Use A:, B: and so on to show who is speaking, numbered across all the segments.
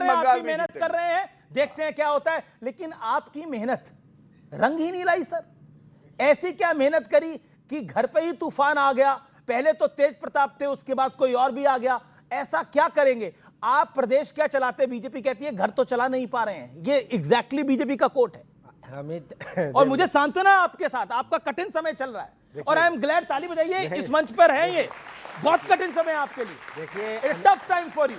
A: आपकी मेहनत कर रहे हैं, देखते हैं क्या होता है। लेकिन आपकी मेहनत रंग ही नहीं लाई सर। ऐसी क्या मेहनत करी कि घर पे ही तूफान आ गया? पहले तो तेज प्रताप थे, उसके बाद कोई और भी आ गया। ऐसा क्या करेंगे आप? प्रदेश क्या चलाते? बीजेपी कहती है घर तो चला नहीं पा रहे हैं। ये एग्जैक्टली बीजेपी का कोट है।
B: अमित,
A: और मुझे सांत्वना आपके साथ, आपका कठिन समय चल रहा है और आई एम ग्लैड, ताली बजाइए, इस मंच पर है, ये बहुत कठिन समय आपके लिए।
B: देखिए,
A: tough time for you,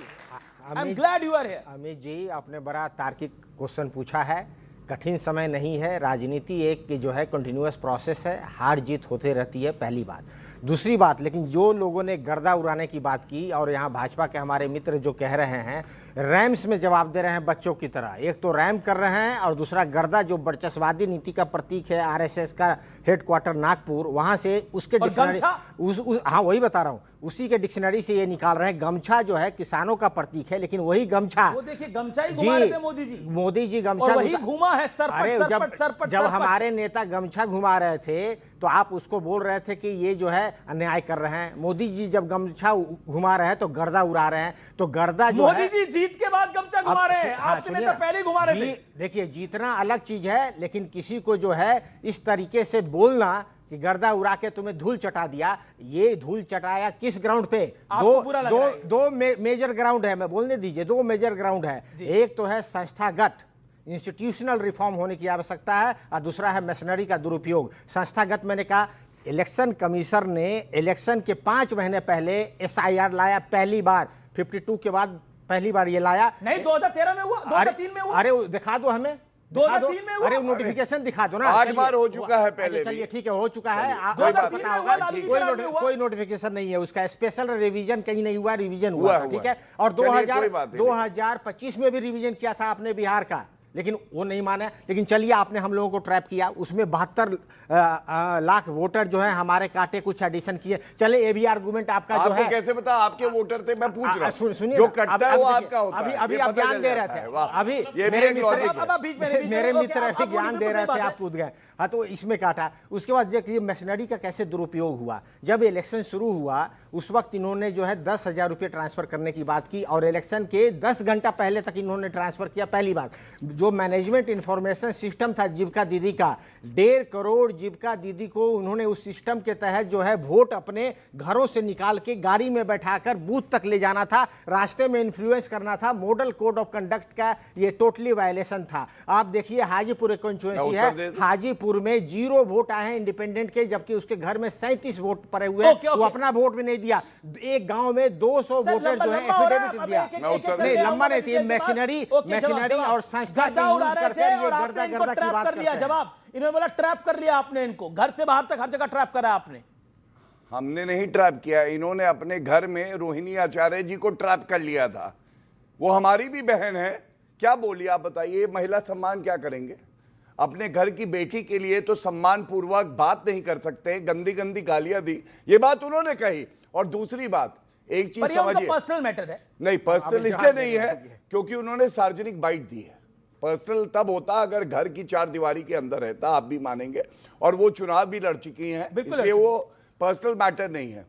A: I am glad you are here.
B: Amit ji, आपने बड़ा तार्किक क्वेश्चन पूछा है। कठिन समय नहीं है, राजनीति एक जो है कंटिन्यूअस प्रोसेस है, हार जीत होते रहती है, पहली बात। दूसरी बात, लेकिन जो लोगों ने गर्दा उड़ाने की बात की और यहाँ भाजपा के हमारे मित्र जो कह रहे हैं रैम्स में जवाब दे रहे हैं बच्चों की तरह, एक तो रैम कर रहे हैं और दूसरा गर्दा जो वर्चस्ववादी नीति का प्रतीक है, आरएसएस का हेडक्वार्टर नागपुर, वहां से उसके डिक्शनरी हाँ वही बता रहा हूँ, उसी के डिक्शनरी से ये निकाल रहे हैं। गमछा जो है किसानों का प्रतीक है, लेकिन वही गमछा,
A: वो देखिए गमछा ही घुमा रहे थे मोदी जी
B: गमछा
A: वही घुमा है सरपट।
B: जब हमारे नेता गमछा घुमा रहे थे तो आप उसको बोल रहे थे कि ये जो है अन्याय कर रहे हैं। मोदी जी जब गमछा घुमा रहे हैं तो गर्दा उड़ा रहे हैं। तो गर्दा जो
A: मोदी जी जीत के बाद गमछा घुमा रहे हैं, आपके नेता पहले घुमा रहे थे।
B: देखिए, जीतना अलग चीज है, लेकिन किसी को जो है इस तरीके से बोलना कि गर्दा उड़ा के तुम्हें धूल चटा दिया, ये धूल चटाया किस ग्राउंड पे? दो मेजर ग्राउंड है, मैं बोलने दीजिए, दो मेजर ग्राउंड है। एक तो है संस्थागत इंस्टीट्यूशनल रिफॉर्म होने की आवश्यकता है और दूसरा है मशीनरी का दुरुपयोग। संस्थागत मैंने कहा, इलेक्शन कमीशन ने इलेक्शन के 5 महीने पहले एसआईआर लाया, पहली बार 52 के बाद पहली बार ये लाया।
A: नहीं 2013 में हुआ, 2003 में हुआ।
B: अरे दिखा दो हमें,
A: 2003 में हुआ।
B: अरे नोटिफिकेशन दिखा दो ना।
C: 8 बार हो चुका है पहले।
B: चलिए ठीक है, हो चुका है, कोई नोटिफिकेशन नहीं है उसका। स्पेशल रिवीजन कहीं नहीं हुआ, रिवीजन हुआ, ठीक है। और 2025 में भी रिवीजन किया था आपने बिहार का, लेकिन वो नहीं माना। लेकिन चलिए, आपने हम लोगों को ट्रैप किया, उसमें 72 लाख वोटर जो है हमारे काटे, कुछ एडिशन किए। चले, ये भी आर्गुमेंट आपका जो है।
C: कैसे पता आपके वोटर थे? मैं पूछ रहा हूं।
B: सुनिए,
C: जो कटता है वो आपका होता है।
B: अभी आप ज्ञान दे रहे थे, अभी मेरे मित्र अभी ज्ञान दे रहे थे, आप कूद गए। हाँ, तो इसमें काटा। उसके बाद देखिए मशीनरी का कैसे दुरुपयोग हुआ। जब इलेक्शन शुरू हुआ उस वक्त इन्होंने जो है 10,000 रुपये ट्रांसफर करने की बात की और इलेक्शन के 10 घंटा पहले तक इन्होंने ट्रांसफर किया। पहली बात, जो मैनेजमेंट इंफॉर्मेशन सिस्टम था जीविका दीदी का, 1.5 करोड़ जीविका दीदी को उन्होंने उस सिस्टम के तहत जो है वोट अपने घरों से निकाल के गाड़ी में बैठाकर बूथ तक ले जाना था, रास्ते में इन्फ्लुएंस करना था। मॉडल कोड ऑफ कंडक्ट का ये टोटली वायलेशन था। आप देखिए, हाजीपुर कॉन्स्टिट्यूएंसी है, हाजीपुर में 0 वोट आए हैं इंडिपेंडेंट के, जबकि उसके घर में 37 वोट पड़े हुए हैं। वो अपना वोट भी नहीं दिया। एक गांव में 200 वोटर जो है एफिडेविट दिया। नहीं, लंबा नहीं थी। मशीनरी और संस्था
A: जवाब इन्होंने बोला ट्रैप कर लिया आपने इनको, घर से बाहर तक हर जगह ट्रैप करा आपने।
C: हमने नहीं ट्रैप किया, इन्होंने अपने घर में रोहिणी आचार्य जी को ट्रैप कर लिया था। वो हमारी भी बहन है। क्या बोलिए आप बताइए, महिला सम्मान क्या करेंगे? अपने घर की बेटी के लिए तो सम्मान पूर्वक बात नहीं कर सकते, गंदी गंदी गालियां दी, ये बात उन्होंने कही। और दूसरी बात, एक चीज समझिए,
A: पर्सनल मैटर है।
C: नहीं, पर्सनल इसलिए नहीं है क्योंकि उन्होंने सार्वजनिक बाइट दी है। पर्सनल तब होता अगर घर की 4 दीवारी के अंदर रहता, आप भी मानेंगे। और वो चुनाव भी लड़ चुकी हैं, इसलिए वो पर्सनल मैटर नहीं है।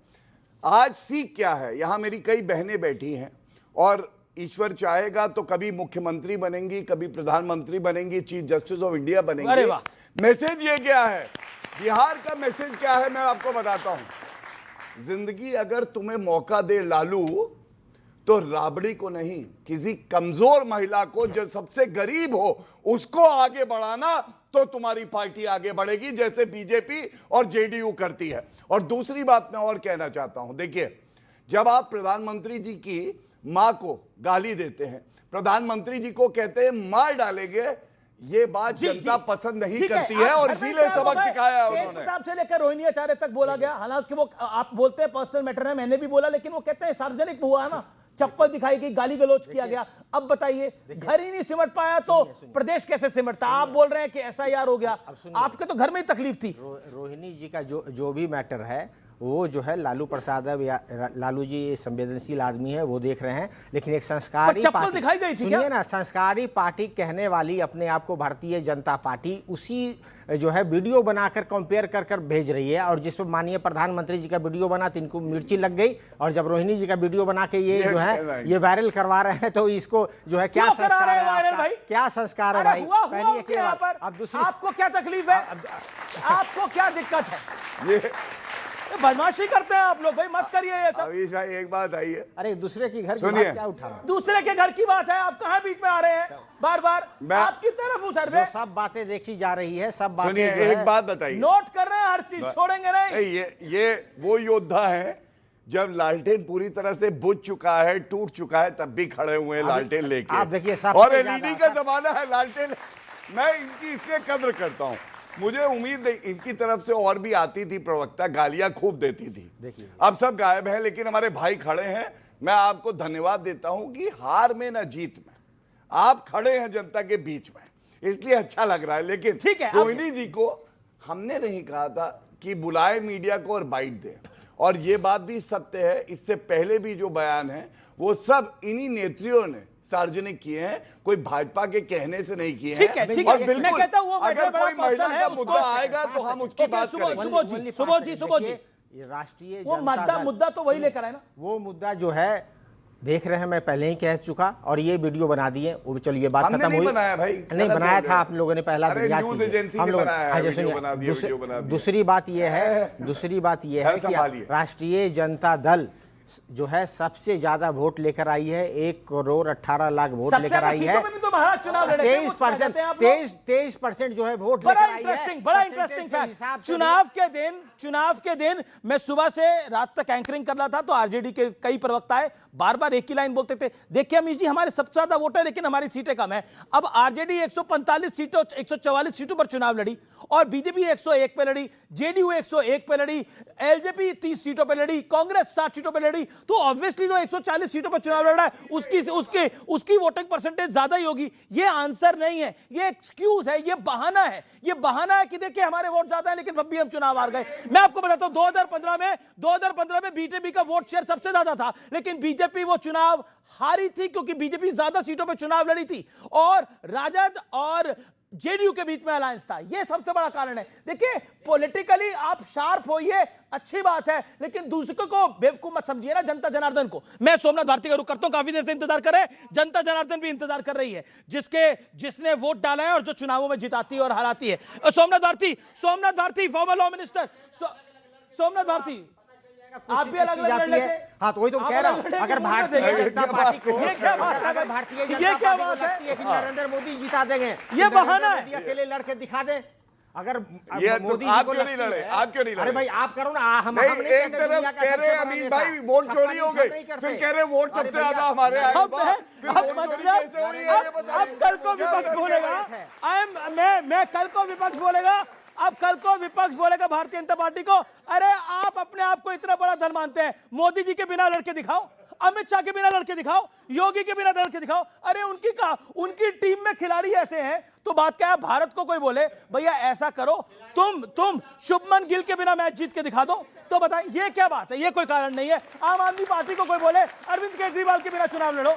C: आज सीख क्या है, यहां मेरी कई बहनें बैठी हैं और ईश्वर चाहेगा तो कभी मुख्यमंत्री बनेंगी, कभी प्रधानमंत्री बनेंगी, चीफ जस्टिस ऑफ इंडिया बनेंगी। मैसेज ये क्या है, बिहार का मैसेज क्या है, मैं आपको बताता हूं। जिंदगी अगर तुम्हें मौका दे लालू, तो राबड़ी को नहीं, किसी कमजोर महिला को जो सबसे गरीब हो उसको आगे बढ़ाना, तो तुम्हारी पार्टी आगे बढ़ेगी, जैसे बीजेपी और जेडीयू करती है। और दूसरी बात मैं और कहना चाहता हूं, देखिए, जब आप प्रधानमंत्री जी की मां को गाली देते हैं, प्रधानमंत्री जी को कहते हैं मार डालेंगे, ये बात जनता पसंद नहीं करती है और इसीलिए सबक सिखाया है उन्होंने।
A: प्रताप से लेकर रोहिणी आचार्य तक बोला गया, हालांकि वो आप बोलते हैं पर्सनल मैटर है, मैंने भी बोला, लेकिन वो कहते हैं सार्वजनिक हुआ ना, चप्पल दिखाई गई, गाली गलौज किया गया। अब बताइए, घर ही नहीं सिमट पाया तो प्रदेश कैसे सिमटता? आप बोल रहे हैं कि एसआईआर हो गया, आपके तो घर में ही तकलीफ थी।
B: रोहिणी जी का जो भी मैटर है वो जो है लालू प्रसाद लालू जी संवेदनशील आदमी है, वो देख रहे हैं, लेकिन एक संस्कारी
A: चप्पल दिखाई गई थी क्या?
B: सुनिए ना, संस्कारी पार्टी कहने वाली अपने आप को भारतीय जनता पार्टी उसी जो है वीडियो बनाकर कंपेयर कर कर भेज रही है। और जिसमें माननीय प्रधानमंत्री जी का वीडियो बना तो इनको मिर्ची लग गई, और जब रोहिणी जी का वीडियो बना के ये जो है ये वायरल करवा रहे हैं, तो इसको जो है क्या संस्कार है आपका? क्या संस्कार है भाई? पहली एक बात। अब दूसरी,
A: आपको क्या तकलीफ है? आपको क्या दिक्कत है?
C: ये
A: बदमाशी करते हैं आप लोग भाई, मत करिए ये सब।
C: अभी भाई एक बात आई है,
B: अरे दूसरे की घर की
C: सुनिए।
B: बात क्या उठा रहे हैं?
A: दूसरे के घर की बात है, आप कहाँ बीच में आ रहे हैं बार बार? आपकी तरफ उधर
B: जो सब बातें देखी जा रही है, सब बातें
C: सुनिए
B: जो है-
C: एक बात बताइए।
A: नोट कर रहे हैं, हर चीज छोड़ेंगे नहीं।
C: ये वो योद्धा है जब लालटेन पूरी तरह से बुझ चुका है, टूट चुका है, तब भी खड़े हुए हैं लालटेन लेके।
B: आप देखिए सबसे
C: और
B: ज्यादा-
C: एलईडी का जमाना है, लालटेन। मैं इनकी इसलिए कद्र करता हूं, मुझे उम्मीद नहीं, इनकी तरफ से और भी आती थी प्रवक्ता, गालियां खूब देती थी।
B: देखिए
C: अब सब गायब हैं, लेकिन हमारे भाई खड़े हैं। मैं आपको धन्यवाद देता हूं कि हार में न जीत में आप खड़े हैं जनता के बीच में, इसलिए अच्छा लग रहा है। लेकिन
A: ठीक है,
C: रोहिणी जी को हमने नहीं कहा था कि बुलाए मीडिया को और बाइट दे, और ये बात भी सत्य है, इससे पहले भी जो बयान है वो सब इन्हीं नेत्रियों ने सार्वजनिक किए हैं, कोई भाजपा के कहने से नहीं किए हैं।
A: ठीक है, ठीक
C: और
A: है।
C: बिल्कुल,
A: मैं कहता हूं वो
C: अगर
A: बड़ा
C: कोई महिला
A: पर्सन है,
C: का
A: उसको-
C: मुद्दा आएगा तो हम उसकी
A: ओके,
C: बात
A: सुबह-
C: करेंगे।
A: सुबह जी,
B: ये राष्ट्रीय
A: वो
B: जनता दल-
A: मुद्दा तो वही लेकर आए ना।
B: वो मुद्दा जो है देख रहे हैं, मैं पहले ही कह चुका, और ये वीडियो बना दिए। वो चलिए बात
C: हमने
B: खत्म
C: नहीं
B: हुई।
C: बनाया भाई,
B: नहीं
C: गलत
B: बनाया
C: बोल
B: था
C: रहे
B: आप लोगों ने, पहला
C: अरे
B: याद
C: न्यूज़
B: कीजिए।
C: एजेंसी
B: हम
C: ने
B: लोग
C: बनाया है,
B: हाँ,
C: वीडियो
B: सुनिए,
C: बना दिया, वीडियो बना दिया।
B: दूसरी बात ये है
C: घर
B: कि
C: संभालिए।
B: राष्ट्रीय जनता दल जो है सबसे ज्यादा वोट लेकर आई है, 1,18,00,000 वोट
A: सबसे
B: लेकर
A: ज्यादा
B: आई है।
A: सीटों में भी तो महाराज चुनाव लड़े थे, वो चुनाव
B: 23%
A: जाते हैं आप लोग।
B: 23% जो है वोट
A: बड़ा
B: लेकर आई है।
A: इंटरेस्टिंग, बड़ा इंटरेस्टिंग फैक्ट। चुनाव के दिन मैं सुबह से रात तक एंकरिंग कर रहा था, तो आरजेडी के कई प्रवक्ता है बार बार एक ही लाइन बोलते थे, देखिए अमीश जी हमारे सबसे ज्यादा वोट है लेकिन हमारी सीटें कम है। अब आरजेडी 145 सीटों 144 सीटों पर चुनाव लड़ी, और बीजेपी 101 पे लड़ी, जेडीयू 101 पे लड़ी, एलजेपी 30 सीटों पे लड़ी, कांग्रेस 60 सीटों पे लड़ी। तो ऑब्वियसली जो 140 सीटों पर चुनाव लड़ रहा है उसकी वोटिंग परसेंटेज ज्यादा ही होगी। ये आंसर नहीं है, ये एक्सक्यूज है, ये बहाना है। ये बहाना है कि देखिए हमारे वोट ज्यादा है लेकिन तब भी हम चुनाव हार गए। मैं आपको बताता हूं 2015 में बीजेपी का वोट शेयर सबसे ज्यादा था, लेकिन बीजेपी वो चुनाव हारी थी क्योंकि बीजेपी ज्यादा सीटों पर चुनाव लड़ी थी, और राजद और जेडीयू के बीच में अलायंस था। यह सबसे बड़ा कारण है। देखिए पॉलिटिकली आप शार्प होइए, अच्छी बात है, लेकिन दूसरों को बेवकूफ मत समझिए ना, जनता जनार्दन को। मैं सोमनाथ भारती का रुख करता हूं, काफी देर से इंतजार कर रहे हैं, जनता जनार्दन भी इंतजार कर रही है, जिसने वोट डाला है और जो चुनावों में जिताती है और हराती है। Somnath Bharti former law minister Somnath Bharti, आप भी अलग अलग लड़ थे।
B: हाँ, तो वही तो कह रहा हूं, अगर भारतीय जनता पार्टी को,
A: ये क्या बात है?
B: अगर भारतीय
A: ये
B: जनता
A: क्या
B: पार्टी को
A: बात है?
B: लगती है कि नरेंद्र मोदी जिता देंगे,
A: ये बहाना है।
B: मोदी अकेले लड़के दिखा दे। अगर
C: ये
B: मोदी
C: तो आप
B: जी को
C: क्यों नहीं
B: लगती
C: लड़े?
B: है-
C: आप क्यों नहीं लड़े?
B: अरे भाई आप करो ना, हम
C: नहीं,
B: नहीं
C: एक
B: कहते
C: तरफ
B: दुनिया का
C: कह रहे
B: सबसे
C: हैं
B: बड़ा
C: अमीर
B: नेता।
C: भाई वोट
B: सबका
C: चोरी हो
B: निरीक्षण
C: गई,
B: नहीं करते।
C: फिर कह रहे वोट
B: अरे
C: सबसे
B: भैया,
C: ज्यादा हमारे आए।
A: अब
C: फिर वोट चोरी कैसे हुई है ये बताइए।
A: कल को विपक्ष बोलेगा, मैं कल को विपक्ष बोलेगा, अब कल को विपक्ष बोलेगा भारतीय जनता पार्टी को, अरे आप अपने आप को इतना बड़ा धन मानते हैं, मोदी जी के बिना लड़के दिखाओ, अमित शाह के बिना लड़के दिखाओ, योगी के बिना लड़के दिखाओ। अरे उनकी टीम में खिलाड़ी ऐसे हैं, तो बात क्या है? भारत को कोई बोले भैया ऐसा करो, तुम शुभमन गिल के बिना मैच जीत के दिखा दो, तो बताएं ये क्या बात है? ये कोई कारण नहीं है। आम आदमी पार्टी को कोई बोले अरविंद केजरीवाल के बिना चुनाव लड़ो,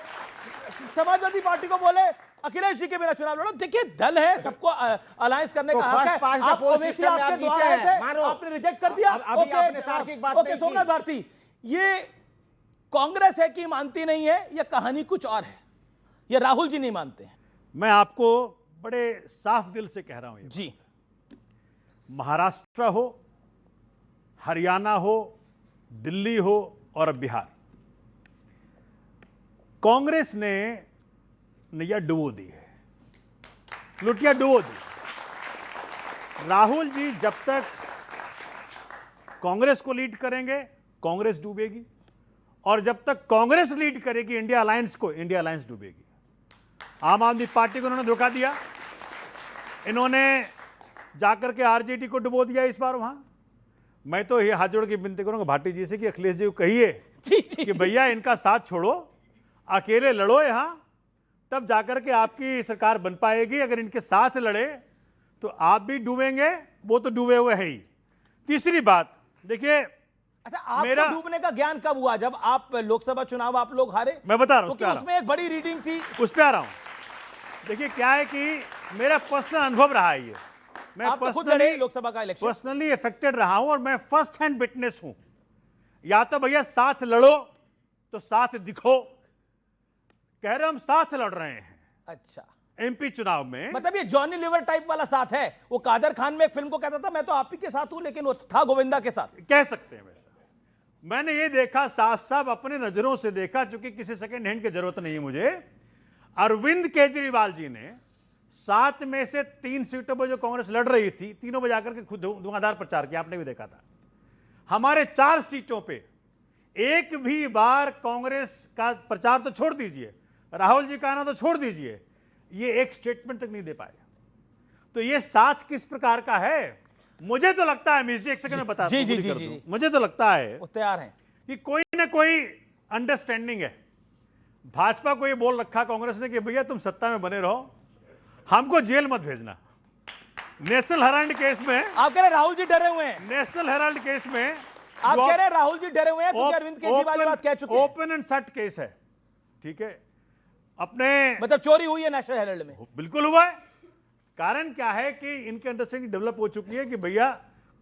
A: समाजवादी पार्टी को बोले अखिलेश जी के बिना चुनाव लड़ो। देखिए दल है, सबको अलायंस करने का हक है। आप ओवैसी आपके द्वार आए थे, आपने रिजेक्ट कर दिया। ओके सोमनाथ भारती, ये कांग्रेस है कि मानती नहीं है, या कहानी कुछ और है, या राहुल जी नहीं मानते हैं?
D: मैं आपको बड़े साफ दिल से कह रहा हूं
A: जी,
D: महाराष्ट्र हो, हरियाणा हो, दिल्ली हो और अब बिहार, कांग्रेस ने नैया डुबो दी है, लुटिया डुबो दी। राहुल जी जब तक कांग्रेस को लीड करेंगे कांग्रेस डूबेगी, और जब तक कांग्रेस लीड करेगी इंडिया अलायंस को, इंडिया अलायंस डूबेगी। आम आदमी पार्टी को उन्होंने धोखा दिया, इन्होंने जाकर के आरजेडी को डुबो दिया इस बार वहां। मैं तो ये हाथ जोड़ के विनती करूंगा भाटी जी से कि अखिलेश जी को कहिए कि भैया इनका साथ छोड़ो, अकेले लड़ो यहां, तब जाकर के आपकी सरकार बन पाएगी। अगर इनके साथ लड़े तो आप भी डूबेंगे, वो तो डूबे हुए है ही। तीसरी बात देखिए,
A: अच्छा, आपको डूबने का ज्ञान कब हुआ? जब आप लोकसभा चुनाव आप लोग हारे?
D: मैं बता रहा हूं,
A: क्योंकि उसमें एक बड़ी रीडिंग थी।
D: उस पे आ रहा हूं। देखिए क्या है कि मेरा पर्सनल अनुभव रहा है ये, मैं
A: आप तो खुद लड़े लोकसभा का इलेक्शन,
D: पर्सनली अफेक्टेड रहा हूं और मैं फर्स्ट हैंड विटनेस हूं। या तो भैया साथ लड़ो तो साथ दिखो, कह रहे हम साथ लड़ रहे हैं।
A: अच्छा,
D: एमपी चुनाव में
A: मतलब ये जॉनी लीवर टाइप वाला साथ है। वो कादर खान में एक फिल्म को कहता था मैं तो आप ही के साथ हूं, लेकिन वो था गोविंदा के साथ,
D: कह सकते हैं। वैसा मैंने ये देखा, साफ साफ अपने नजरों से देखा, चूंकि किसी सेकंड हैंड की जरूरत नहीं है मुझे। अरविंद केजरीवाल जी ने 7 में से 3 सीटों पर जो कांग्रेस लड़ रही थी, तीनों में जाकर के खुद धुआंधार प्रचार किया, आपने भी देखा था। हमारे 4 सीटों पे एक भी बार कांग्रेस का प्रचार तो छोड़ दीजिए, राहुल जी का आना तो छोड़ दीजिए, ये एक स्टेटमेंट तक नहीं दे पाए। तो ये साथ किस प्रकार का है? मुझे तो लगता है, मिर्जी एक सेकंड में बता
A: जी जी जी जी,
D: मुझे तो लगता है
A: वो तैयार हैं
D: कि कोई ना कोई अंडरस्टैंडिंग है। भाजपा को ये बोल रखा कांग्रेस ने कि भैया तुम सत्ता में बने रहो, हमको जेल मत भेजना। नेशनल हेराल्ड केस में
A: आप कह रहे राहुल जी डरे हुए हैं,
D: नेशनल हेराल्ड केस में
A: आप कह रहे राहुल जी डरे हुए हैं क्योंकि अरविंद केजरीवाल ये बात कह चुके हैं।
D: ओपन एंड शट केस है, ठीक है, अपने
A: मतलब चोरी हुई है नेशनल हेराल्ड में?
D: बिल्कुल हुआ है। कारण क्या है कि इनके अंडरस्टैंडिंग डेवलप हो चुकी है कि भैया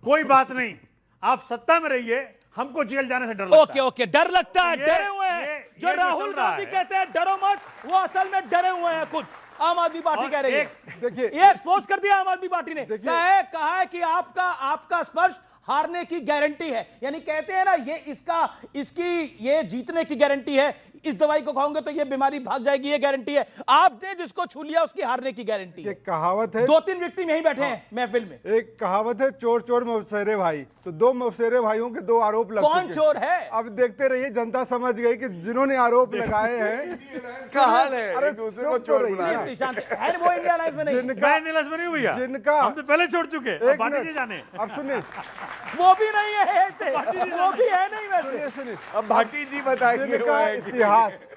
D: कोई बात नहीं, आप सत्ता में रहिए, हमको जेल जाने से डर लगता है।
A: ओके ओके, डर लगता है, डरे हुए हैं। जो राहुल गांधी कहते हैं डरो मत, वो असल में डरे हुए हैं खुद। आम आदमी पार्टी कह रही है,
B: देखिए
A: ये एक्सपोज कर दिया आम आदमी पार्टी ने, कहा है कि आपका स्पर्श हारने की गारंटी है। यानी कहते हैं ना, इसकी ये जीतने की गारंटी है, इस दवाई को खाओगे तो ये बीमारी भाग जाएगी, ये गारंटी है। आपने जिसको छू लिया उसकी हारने की गारंटी है।
B: एक कहावत है,
A: 2-3 विक्टिम यहीं बैठे हैं महफिल में।
B: एक कहावत है, चोर चोर मौसेरे भाई। तो 2 मौसेरे भाइयों के 2 आरोप लग
A: कौन चोर है?
B: अब देखते रहिए, जनता समझ गई कि जिन्होंने आरोप लगाए हैं
C: इसका हाल है, एक दूसरे को चोर बुला रहे हैं।
A: है वो इंडिया अलायंस में नहीं,
B: जिनका
D: हम तो पहले छोड़ चुके,
B: एक
D: पार्टी
B: मिनट,
D: जी जाने।
B: अब सुनिए,
A: वो भी नहीं है ऐसे, वो भी है नहीं वैसे।
B: सुनिए,
C: अब भाटी जी बताएंगे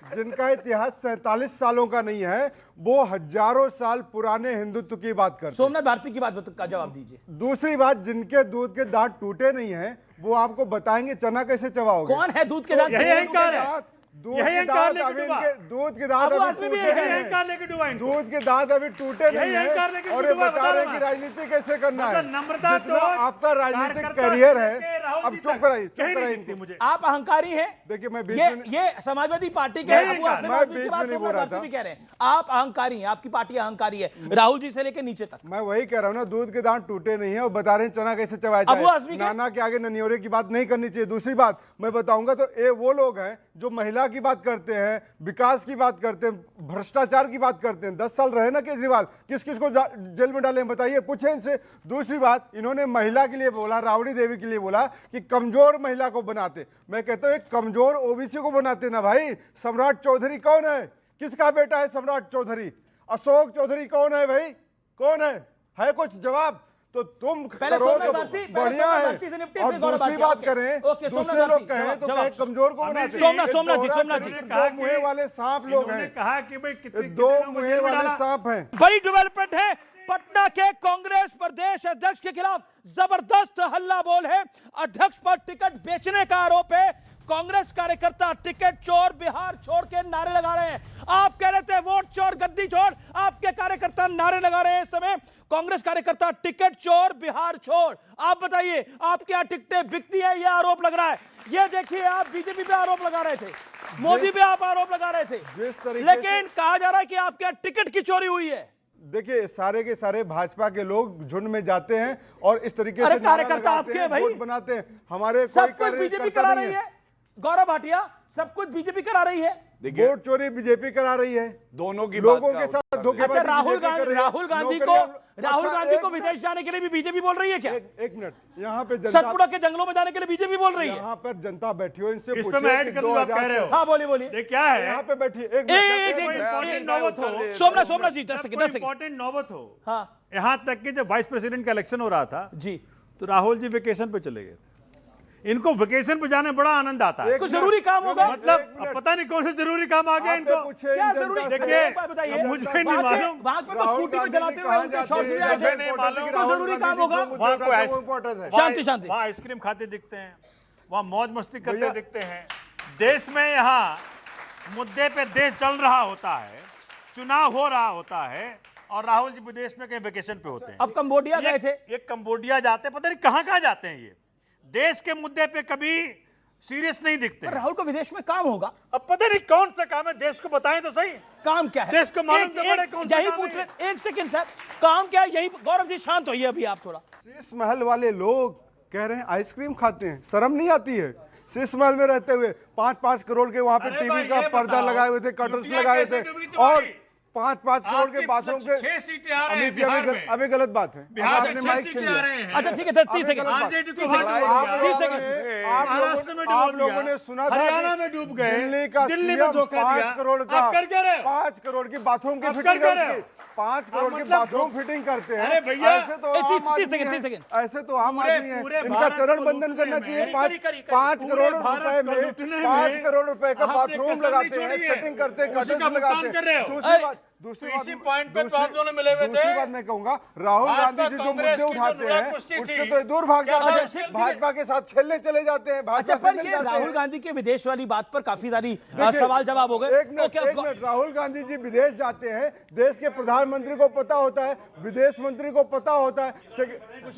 B: जिनका इतिहास 47 सालों का नहीं है, वो हजारों साल पुराने हिंदुत्व की बात करते हैं।
A: सोमनाथ भारती की बात का जवाब दीजिए।
B: दूसरी बात, जिनके दूध के दांत टूटे नहीं हैं, वो आपको बताएंगे चना कैसे चबाओगे।
A: कौन है दूध के दांत?
D: यही अहंकार है,
B: दूध के दांत अभी
A: दूध के दांत अभी टूटे
B: नहीं हैं, और ये बता रहे हैं कि राजनीति कैसे करना है।
D: नम्रता तो
B: आपका राजनीतिक करियर है। अब चुप कराइए,
D: मुझे
A: आप अहंकारी हैं।
B: देखिए, मैं
A: ये समाजवादी पार्टी के अबू आसिम आदमी की बात सोमनाथ भारती भी कह रहे हैं। आप अहंकारी हैं, आपकी पार्टी अहंकारी है, राहुल जी से लेकर नीचे तक।
B: मैं वही कह रहा हूँ ना, दूध के दांत टूटे नहीं है और बता रहे हैं चना कैसे चबाया जाए। नाना के आगे ननियोरे की बात नहीं करनी चाहिए। दूसरी बात मैं बताऊंगा, तो ये वो लोग हैं जो महिला की बात करते हैं, विकास की बात करते हैं, भ्रष्टाचार की बात करते हैं। 10 साल रहे ना केजरीवाल, किस किस को जेल में डाले बताइए, पूछे इनसे। दूसरी बात, इन्होंने महिला के लिए बोला, राबड़ी देवी के लिए बोला कि कमजोर महिला को बनाते। मैं कहता हूं एक कमजोर ओबीसी को बनाते ना भाई। सम्राट चौधरी कौन है? किसका बेटा है सम्राट चौधरी? अशोक चौधरी कौन है भाई? कौन है कुछ जवाब? तो तुम करो तो बढ़िया है। और दूसरी बात करें, दूसरे लोग कहें तो कहें कमजोर को बनाते।
A: सोमनाथ जी
B: दो मुँहे वाले सांप लोग हैं।
D: कहा कि भाई कितने
B: 2 मुँहे वाले सांप हैं।
A: बड़ी डेवलपमेंट है। पटना के कांग्रेस प्रदेश अध्यक्ष के खिलाफ जबरदस्त हल्ला बोल है। अध्यक्ष पर टिकट बेचने का आरोप है। कांग्रेस कार्यकर्ता टिकट चोर, बिहार छोड़ के नारे लगा रहे हैं। आप कह रहे थे वोट चोर, गद्दी छोड़, आपके कार्यकर्ता नारे लगा रहे हैं इस समय। कांग्रेस कार्यकर्ता टिकट चोर, बिहार छोड़। आप बताइए, आपके यहाँ टिकटें बिकती है, यह आरोप लग रहा है। ये देखिए, आप बीजेपी पे आरोप लगा रहे थे, मोदी पे आप आरोप लगा रहे थे, लेकिन कहा जा रहा है कि आपके यहाँ टिकट की चोरी हुई है।
B: देखिए, सारे के सारे भाजपा के लोग झुंड में जाते हैं और इस तरीके से
A: कार्यकर्ता आपके भाई
B: वोट बनाते हैं। हमारे
A: सब कुछ बीजेपी करा रही है। गौरव भाटिया, सब कुछ बीजेपी करा रही है।
B: वोट चोरी बीजेपी करा रही है।
C: दोनों की
B: लोगों के साथ धोखेबाजी।
A: अच्छा, राहुल गांधी को विदेश जाने के लिए भी बीजेपी बोल रही है क्या?
B: एक मिनट, यहाँ पे
A: सतपुड़ा के जंगलों में जाने के लिए बीजेपी बोल रही है।
B: यहाँ पर जनता बैठी हो, इनसे
D: इस पे मैं ऐड कर दूं, आप कह रहे हो।
A: हाँ, बोलिए।
D: क्या है
B: यहाँ पे बैठी,
A: सोमनाथ जी 10 सेकंड
D: इंपॉर्टेंट नौबत हो।
A: हाँ,
D: यहाँ तक कि जब वाइस प्रेसिडेंट का इलेक्शन हो रहा था
A: जी,
D: तो राहुल जी वेकेशन पे चले गए थे। इनको वेकेशन पे जाने बड़ा आनंद आता है।
A: कुछ जरूरी काम होगा,
D: मतलब पता नहीं कौन से जरूरी काम आ गया इनको।
A: क्या जरूरी?
D: देखिए,
A: बताइए,
D: मुझे नहीं मालूम।
A: वहां पे तो स्कूटी पे चलाते हुए उनके शॉट भी आए।
D: नहीं मालूम
A: जरूरी काम होगा।
D: वहाँ
A: शांति
D: वहाँ आइसक्रीम खाते दिखते हैं। वहां मौज मस्ती करते दिखते हैं। देश में यहाँ मुद्दे पे देश चल रहा होता है, चुनाव हो रहा होता है और राहुल जी विदेश में कहीं वेकेशन पे होते हैं।
A: अब कंबोडिया गए थे,
D: ये कंबोडिया जाते हैं, पता नहीं कहां कहां जाते हैं। ये देश के मुद्दे पे कभी सीरियस नहीं दिखते।
A: राहुल को विदेश में काम होगा,
D: अब पता नहीं कौन सा काम है, देश को बताएं तो सही।
A: काम क्या है
D: देश को मालूम तो पड़े कौन सा
A: यही
D: काम
A: पूछ
D: है।
A: रहे, एक सेकंड सर, काम क्या है यही। गौरव जी शांत होइए अभी आप थोड़ा।
E: शीश महल वाले लोग कह रहे हैं आइसक्रीम खाते हैं, शर्म नहीं आती है? शीश महल में रहते हुए 5-5 करोड़ के वहां पे
D: अरे
E: टीवी
D: भाई,
E: का
D: ये
E: पर्दा
D: बताओ,
E: लगाए हुए थे, कर्टन्स
D: यूपीए
E: लगाए
D: कैसे
E: थे
D: डूबी
E: और
D: तुम्हारी?
E: 5-5 करोड़ के
D: आपके
E: बाथरूम के
D: 6 सीटें आ रहे हैं
E: अमित जी,
D: बिहार में।
E: अभी गलत बात है।
D: बिहार
E: आपने
D: में 6
E: माइक
D: सीटें
E: छीन
D: आ
E: लिया।
D: रहे हैं।
A: अच्छा ठीक है 30 सेकंड,
D: आरजेडी को
E: आप
D: महाराष्ट्र में
E: आप
D: डूब
E: लोगों ने
D: दिया,
E: सुना था
D: हरियाणा
E: कि
D: में डूब गए,
E: दिल्ली का
D: दिल्ली में
E: सीएम
D: धोखा
E: 5
D: दिया।
E: करोड़ का
D: आप कर क्या रहे हो?
E: 5 करोड़ की बाथरूम की
D: आप
E: फिटिंग
D: कर रहे हो?
E: 5 करोड़ की
D: मतलब
E: बाथरूम फिटिंग करते हैं।
D: अरे भैया,
E: ऐसे तो
A: ए,
E: आम
A: 30
E: आदमी
A: सेकंड,
E: है।
A: 30 सेकंड।
E: ऐसे तो आम
D: पूरे-
E: आदमी है,
D: पूरे
E: इनका
D: भारत
E: चरण
D: को
E: बंधन
D: लूटने
E: करना
D: में,
E: चाहिए।
A: करी,
E: 5
D: पूरे
E: करोड़
D: भारत
E: रुपए
D: को
E: में
D: लूटने
E: 5
D: में
E: करोड़ रुपए का
D: आपने
E: बाथरूम
D: कसर नहीं
E: लगाते हैं,
D: छोड़ी है।
E: सेटिंग करते हैं,
D: उसी
E: कर्टन्स
D: का भुगतान
E: लगाते
D: कर रहे
E: हैं।
D: हो।
E: दूसरी
D: इसी पॉइंट पे तो आप दोनों मिले हुए थे।
E: दूसरी बात मैं कहूंगा, राहुल
D: भाजपा
E: गांधी जी जो
D: कांग्रेस
E: मुद्दे
D: की जो
E: उठाते
D: नुरा
E: हैं
D: कुश्ती
E: उससे
D: थी,
E: तो दूर भाग
D: क्या
E: जाते
D: ठीक है?
E: हैं, भाजपा के साथ खेलने चले जाते हैं,
A: अच्छा
E: भाजपा से
A: पर
E: मिल
A: ये
E: जाते
A: राहुल
E: हैं।
A: गांधी के विदेश वाली बात पर काफी सारी
E: देखिए,
A: सवाल जवाब हो गए।
E: एक मिनट, राहुल गांधी जी विदेश जाते हैं, देश के प्रधानमंत्री को पता होता है, विदेश मंत्री को पता होता है,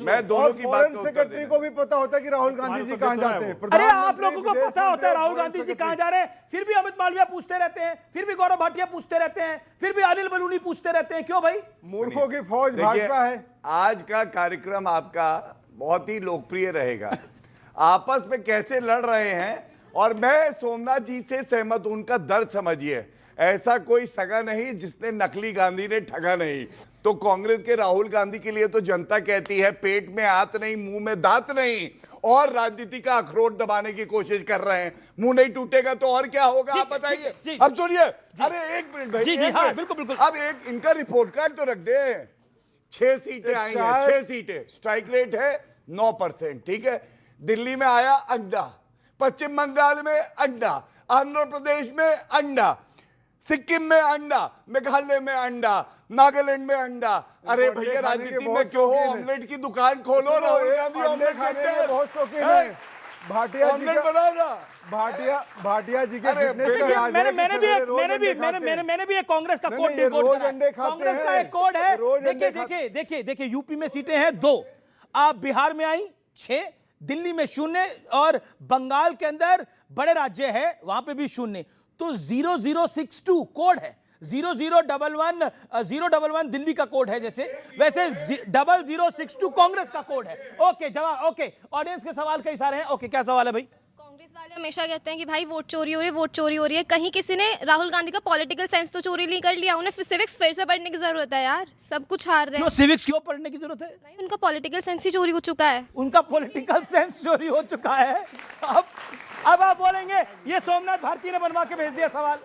C: मैं दोनों की बात
E: फॉरेन
C: का उत्तर
E: सेक्रेटरी
C: देना।
E: को भी पता होता है कि राहुल गांधी जी कहां जाते हैं।
A: अरे आप
E: प्रधानमंत्री,
A: लोगों को
E: विदेश
A: पता होता है
E: मंत्री,
A: राहुल गांधी जी कहां जा रहे हैं, फिर भी अमित मालविया पूछते रहते हैं, फिर भी गौरव भाटिया पूछते रहते हैं, फिर भी अनिल बलूनी पूछते रहते हैं। क्यों भाई?
E: मूर्खों की फौज
C: देखिए,
E: भाजपा है।
C: आज का कार्यक्रम आपका बहुत ही लोकप्रिय रहेगा। आपस में कैसे लड़ रहे हैं, और मैं सोमनाथ जी से सहमत हूं, उनका दर्द समझिए। ऐसा कोई सगा नहीं जिसने नकली गांधी ने ठगा नहीं। तो कांग्रेस के राहुल गांधी के लिए तो जनता कहती है पेट में हाथ नहीं, मुंह में दांत नहीं, और राजनीति का अखरोट दबाने की कोशिश कर रहे हैं। मुंह नहीं टूटेगा तो और क्या होगा, आप बताइए।
A: जी।
C: अब सुनिए, अरे एक मिनट भाई,
A: जी,
C: एक
A: हाँ,
C: मिनट।
A: बिल्कुल, बिल्कुल।
C: अब एक इनका रिपोर्ट कार्ड तो रख दे। 6 सीटें आई हैं, 6 सीटें, स्ट्राइक रेट है 9%, ठीक है। दिल्ली में आया अंडा, पश्चिम बंगाल में अंडा, आंध्र प्रदेश में अंडा, सिक्किम में अंडा, मेघालय में अंडा, नागालैंड में अंडा। अरे भैया राजनीति में क्यों हो, ऑमलेट की दुकान खोलो। राहुल गांधी ऑमलेट खाते हैं,
E: बहुत शौकीन है। भाटिया जी
C: ऑमलेट बनाओ ना।
E: भाटिया जी के
C: अरे
E: फिटनेस
C: देखिए,
E: का राज है कि
A: मैंने
E: सवेरे
A: मैंने भी एक कांग्रेस का
E: नहीं,
A: कोड
E: नहीं, ये
A: डिकोड
E: रोज
A: करा है।
E: अंडे खाते
A: कांग्रेस का
E: हैं।
A: एक कोड है।
E: रोज अंडे
A: देखिए यूपी में सीटें हैं 2, आप बिहार में आई 6, दिल्ली में 0 और बंगाल के अंदर बड़े राज्य है वहां पे भी 0। तो 0062 कोड है, 0011011 दिल्ली का कोड है, जैसे वैसे 0062 कांग्रेस का कोड है। ओके जवाब, ओके ऑडियंस के सवाल कई सारे हैं। ओके क्या सवाल है भाई?
F: कांग्रेस वाले हमेशा कहते हैं कि भाई वोट चोरी हो रही है, वोट चोरी हो रही है। कहीं किसी ने राहुल गांधी का पॉलिटिकल सेंस तो चोरी नहीं कर लिया? उन्हें सिविक्स फिर से पढ़ने की जरूरत है यार, सब कुछ हार रहे
A: क्यों
F: हैं।
A: सिविक्स क्यों पढ़ने की जरूरत है?
F: भाई उनका पॉलिटिकल सेंस ही चोरी हो चुका है।
A: उनका पॉलिटिकल सेंस चोरी हो चुका है। अब आप बोलेंगे ये सोमनाथ भारती ने बनवा के भेज दिया सवाल।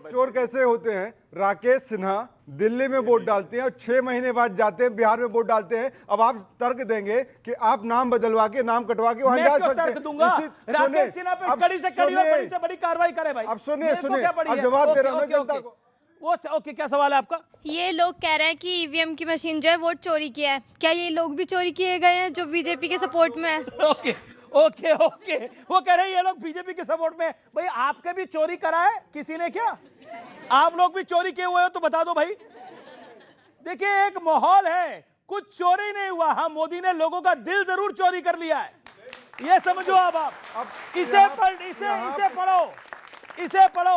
E: चोर कैसे होते हैं? राकेश सिन्हा दिल्ली में वोट डालते हैं और 6 महीने बाद जाते हैं बिहार में वोट डालते हैं। अब आप तर्क देंगे कि आप नाम बदलवा के, नाम कटवा के वहां
A: मैं
E: जा
A: क्यों
E: सकते
A: तर्क
E: हैं।
A: दूंगा? राकेश सिन्हा पे कड़ी से कड़ी और बड़ी से बड़ी कार्रवाई करे भाई।
E: अब सुनिए,
A: मेरे को क्या पड़ी
E: अब
A: है?
E: जवाब दे रहा हूं
A: ओके,
E: मैं जनता
A: ओके,
E: को।
A: वो ओके क्या सवाल है आपका?
G: ये लोग कह रहे हैं कि ईवीएम की मशीन जो है वोट चोरी किया है। क्या ये लोग भी चोरी किए गए हैं जो बीजेपी के सपोर्ट में है?
A: ओके ओके ओके वो कह रहे हैं ये लोग बीजेपी के सपोर्ट में। भाई आपके भी चोरी करा है किसी ने क्या? आप लोग भी चोरी किए हुए हो तो बता दो भाई। देखिए एक माहौल है, कुछ चोरी नहीं हुआ। हाँ मोदी ने लोगों का दिल जरूर चोरी कर लिया है, ये समझो। अब इसे पढ़ो।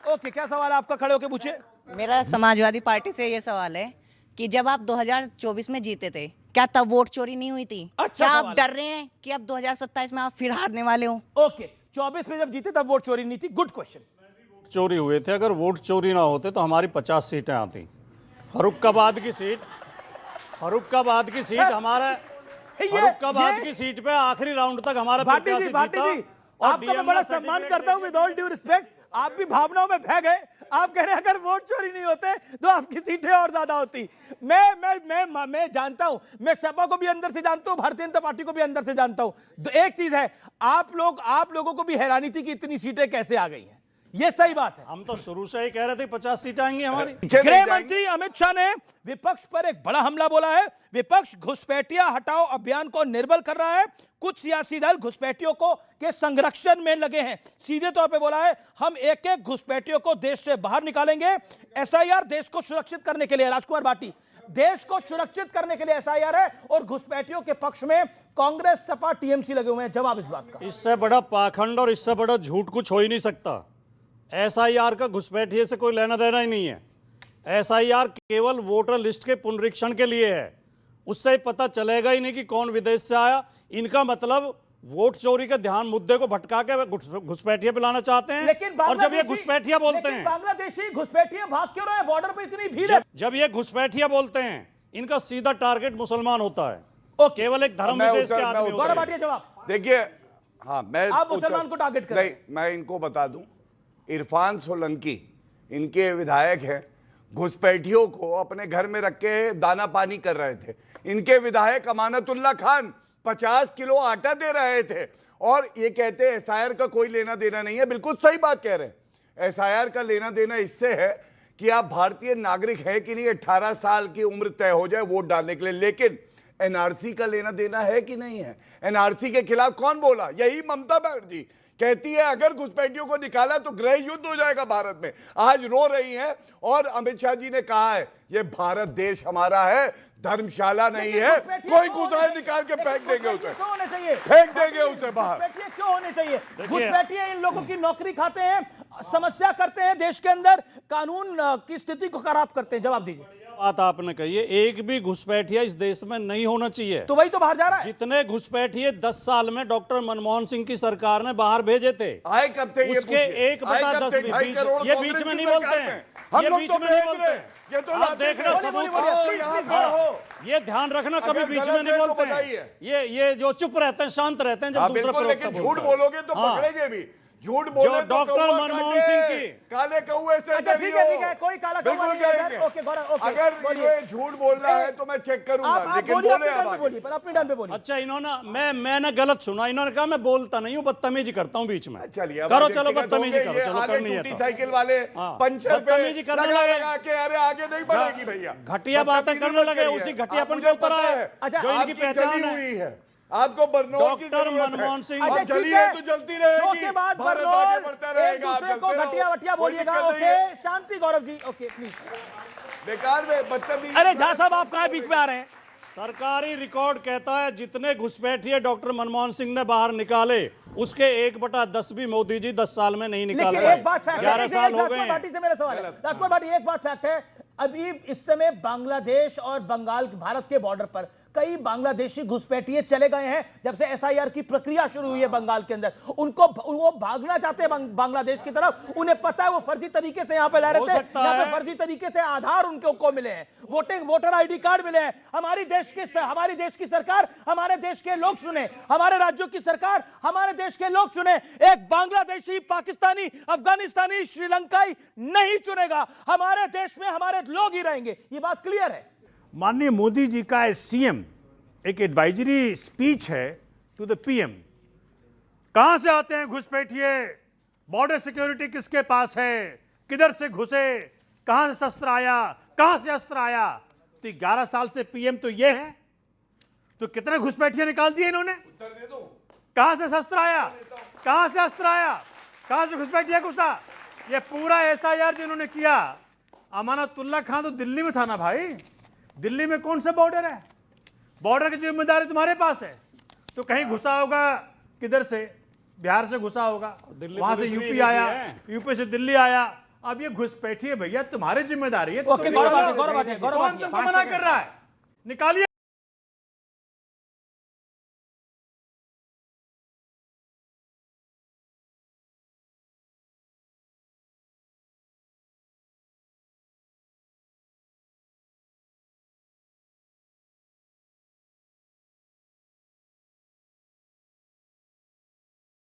A: ओके क्या सवाल है आपका? खड़े होके पूछे।
H: मेरा समाजवादी पार्टी से ये सवाल है कि जब आप 2024 में जीते थे, क्या तब वोट चोरी नहीं हुई थी?
A: अच्छा
H: क्या आप
A: सवाल है।
H: डर रहे हैं कि अब 2027 में आप फिर हारने वाले हो?
A: ओके 24 में जब जीते तब वोट चोरी नहीं थी। Good question.
I: चोरी हुए थे। अगर वोट चोरी ना होते तो हमारी 50 सीटें आती। फर्रुखाबाद की सीट हमारा, फर्रुखाबाद की सीट पे आखिरी राउंड तक हमारा
A: भाटी जी आपका मैं बड़ा सम्मान करता हूं, विद ऑल ड्यू रिस्पेक्ट। आप भी भावनाओं में बह गए। आप कह रहे हैं अगर वोट चोरी नहीं होते तो आपकी सीटें और ज्यादा होती। मैं जानता हूं, मैं सपा को भी अंदर से जानता हूं, भारतीय जनता पार्टी को भी अंदर से जानता हूं। एक चीज है, आप लोगों को भी हैरानी थी कि इतनी सीटें कैसे आ गई हैं। ये सही बात है।
I: हम तो शुरू से ही कह रहे थे 50 सीटें आएंगी हमारी।
A: गृह मंत्री अमित शाह ने विपक्ष पर एक बड़ा हमला बोला है। विपक्ष घुसपैठिया हटाओ अभियान को निर्बल कर रहा है। कुछ सियासी दल घुसपैठियों को के संरक्षण में लगे हैं। सीधे तौर पे बोला है, हम एक एक घुसपैठियों को देश से बाहर निकालेंगे। एसआईआर देश को सुरक्षित करने के लिए, राजकुमार भाटी, देश को सुरक्षित करने के लिए एसआईआर है, और घुसपैठियों के पक्ष में कांग्रेस, सपा, टीएमसी लगे हुए हैं। जवाब इस बात का।
I: इससे बड़ा पाखंड और इससे बड़ा झूठ कुछ हो ही नहीं सकता। एसआईआर का घुसपैठिए से कोई लेना देना ही नहीं है। एसआईआर केवल वोटर लिस्ट के पुनरीक्षण के लिए है। उससे पता चलेगा ही नहीं कि कौन विदेश से आया। इनका मतलब वोट चोरी के ध्यान मुद्दे को भटका के घुसपैठिया पिलाना चाहते हैं।
A: लेकिन
I: और जब ये घुसपैठिया बोलते हैं,
A: बांग्लादेशी घुसपैठिया भाग क्यों रहे हैं? बॉर्डर पे इतनी भीड़ है।
I: जब ये घुसपैठिया बोलते हैं, इनका सीधा टारगेट मुसलमान होता है। केवल एक धर्म विशेष के आदमी होते हैं।
A: जवाब
C: देखिए, हाँ, मैं
A: आप मुसलमान को टारगेट करें।
C: नहीं, मैं इनको बता दूं, इरफान सोलंकी इनके विधायक हैं, घुसपैठियों को अपने घर में रख के दाना पानी कर रहे थे। इनके विधायक अमानतुल्लाह खान 50 किलो आटा दे रहे थे, और ये कहते हैं एसआईआर का कोई लेना देना नहीं है। बिल्कुल सही बात कह रहे हैं। एसआईआर का लेना देना इससे है कि आप भारतीय नागरिक है कि नहीं, 18 साल की उम्र तय हो जाए वोट डालने के लिए। लेकिन एनआरसी का लेना देना है कि नहीं है? एनआरसी के खिलाफ कौन बोला? यही ममता बनर्जी कहती है अगर घुसपैठियों को निकाला तो गृह युद्ध हो जाएगा भारत में। आज रो रही हैं, और अमित शाह जी ने कहा है ये भारत देश हमारा है, धर्मशाला नहीं है। कोई घुसाए निकाल के फेंक देंगे उसे, फेंक देंगे उसे बाहर।
A: क्यों होने चाहिए? घुसपैठिए इन लोगों की नौकरी खाते हैं, समस्या करते हैं, देश के अंदर कानून की स्थिति को खराब करते हैं। जवाब दीजिए।
I: बात आपने कही है, एक भी घुसपैठिया इस देश में नहीं होना चाहिए।
A: तो वही तो बाहर जा रहा है।
I: जितने घुसपैठिए 10 साल में डॉक्टर मनमोहन सिंह की सरकार ने बाहर भेजे थे,
C: आए कब थे?
I: उसके 1/10 ये बीच में नहीं बोलते हैं।
C: हम
I: ये
C: लोग
I: बीच
C: तो
I: में नहीं
C: भेज
I: बोलते
C: रहे,
I: हैं।
C: ये तो
I: आप देखना सबूत, ये ध्यान रखना, कभी बीच में नहीं बोलते हैं। ये जो चुप रहते हैं, शांत रहते हैं, जब दूसरा
C: लेकिन झूठ बोलोगे तो पकड़ेंगे भी। झूठ बोले तो
I: डॉक्टर मनमोहन सिंह की
C: काले कौवे से
A: ठीक है, कोई काला कौवा नहीं है। ओके गौरव, ओके,
C: अगर ये झूठ बोलना है तो मैं चेक करूंगा, लेकिन बोले
A: पर अपने टाइम पे बोलिए।
I: अच्छा, इन्होंने मैंने गलत सुना। इन्होंने कहा मैं बोलता नहीं हूँ, बदतमीजी करता हूँ बीच में।
C: चलिए
I: करो, चलो बदतमीजी करो, चलो करनी है
C: टूटी साइकिल वाले पंचर पे लगा के, अरे आगे नहीं बढ़ेगी भैया,
I: घटिया बातें करने लगे, उसी घटियापन पे उतर आए जो इनकी पहचान
C: हुई है। आपको बरनौल की
I: डॉक्टर
C: जरूरत है।
I: मनमोहन सिंह
C: और चलिए तो जलती रहेगी,
A: के बाद
C: भारत आगे बढ़ता रहेगा। आप
A: दूसरे को
C: जलते
A: घटिया
C: रहो,
A: वटिया
C: कोई
A: बोलिएगा।
C: दिक्कत नहीं है।
A: Okay, Shanti Gaurav ji. Okay please.
C: बेकार में बदतमीजी।
A: अरे झा साहब, आप कहाँ बीच में आ रहे हैं?
I: सरकारी रिकॉर्ड कहता है जितने घुसपैठिए डॉक्टर मनमोहन सिंह ने बाहर निकाले, उसके 1/10 भी मोदी जी 10 साल में नहीं निकाल
A: लेकिन
I: रहे।
A: एक बात फैक्ट है,
I: 11 साल हो गए।
A: भाटी से मेरा सवाल है, राजकुमार भाटी, एक बात फैक्ट है, अभी इस समय बांग्लादेश और बंगाल, भारत के बॉर्डर पर कई बांग्लादेशी घुसपैठिए चले गए हैं जब से एसआईआर की प्रक्रिया शुरू हुई है बंगाल के अंदर। उनको वो भागना चाहते हैं बांग्लादेश की तरफ। उन्हें पता है वो फर्जी तरीके से यहाँ पे ला रहे थे, यहाँ पे फर्जी तरीके से आधार उनको मिले हैं, वोटर आईडी कार्ड मिले हैं। हमारी देश की सरकार हमारे देश के लोग चुने, हमारे राज्यों की सरकार हमारे देश के लोग चुने। एक बांग्लादेशी, पाकिस्तानी, अफगानिस्तानी, श्रीलंकाई नहीं चुनेगा। हमारे देश में हमारे लोग ही रहेंगे, ये बात क्लियर है।
D: माननीय मोदी जी का सीएम एक एडवाइजरी स्पीच है टू द पीएम। कहां से आते हैं घुसपैठिए, बॉर्डर सिक्योरिटी किसके पास है, किधर से घुसे, कहां से शस्त्र आया, कहां से अस्त्र आया। तो 11 साल से पीएम तो ये है, तो कितने घुसपैठिए निकाल दिए इन्होंने? कहां से शस्त्र आया, कहां से अस्त्र आया, कहां से घुसपैठिया घुसा? ये पूरा एसआईआर जिन्होंने किया, अमानतुल्लाह खान तो दिल्ली में था ना भाई। दिल्ली में कौन सा बॉर्डर है? बॉर्डर की जिम्मेदारी तुम्हारे पास है। तो कहीं घुसा होगा, किधर से, बिहार से घुसा होगा, वहां से यूपी आया, यूपी से दिल्ली आया। अब ये घुसपैठिए भैया तुम्हारी जिम्मेदारी है। तो मना कर रहा है, निकालिए।